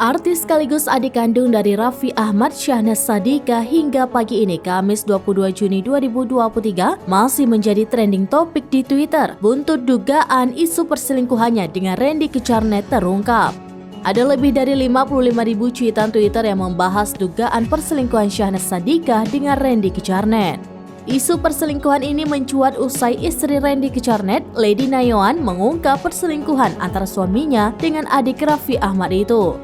Artis sekaligus adik kandung dari Raffi Ahmad, Syahnaz Sadiqah, hingga pagi ini Kamis 22 Juni 2023 masih menjadi trending topik di Twitter buntut dugaan isu perselingkuhannya dengan Randy Kecarnet terungkap. Ada lebih dari 55.000 cuitan Twitter yang membahas dugaan perselingkuhan Syahnaz Sadiqah dengan Randy Kecarnet. Isu perselingkuhan ini mencuat usai istri Randy Kecarnet, Lady Nayoan, mengungkap perselingkuhan antara suaminya dengan adik Raffi Ahmad itu.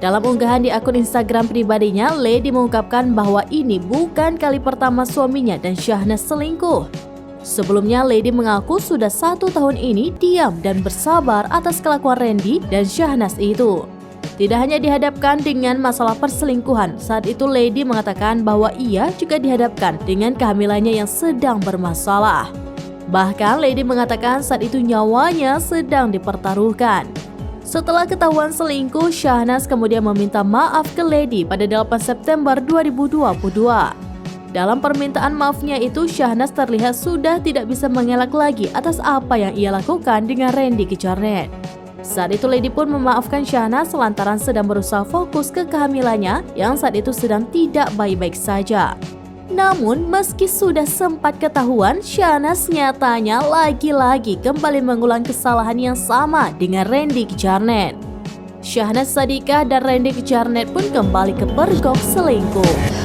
Dalam unggahan di akun Instagram pribadinya, Lady mengungkapkan bahwa ini bukan kali pertama suaminya dan Syahnaz selingkuh. Sebelumnya, Lady mengaku sudah 1 tahun ini diam dan bersabar atas kelakuan Randy dan Syahnaz itu. Tidak hanya dihadapkan dengan masalah perselingkuhan, saat itu Lady mengatakan bahwa ia juga dihadapkan dengan kehamilannya yang sedang bermasalah. Bahkan Lady mengatakan saat itu nyawanya sedang dipertaruhkan. Setelah ketahuan selingkuh, Syahnaz kemudian meminta maaf ke Lady pada 8 September 2022. Dalam permintaan maafnya itu, Syahnaz terlihat sudah tidak bisa mengelak lagi atas apa yang ia lakukan dengan Randy Kecarnet. Saat itu Lady pun memaafkan Syahnaz lantaran sedang berusaha fokus ke kehamilannya yang saat itu sedang tidak baik-baik saja. Namun, meski sudah sempat ketahuan, Syahnaz nyatanya lagi-lagi kembali mengulang kesalahan yang sama dengan Randy Kecarnet. Syahnaz Sadiqah dan Randy Kecarnet pun kembali kepergok selingkuh.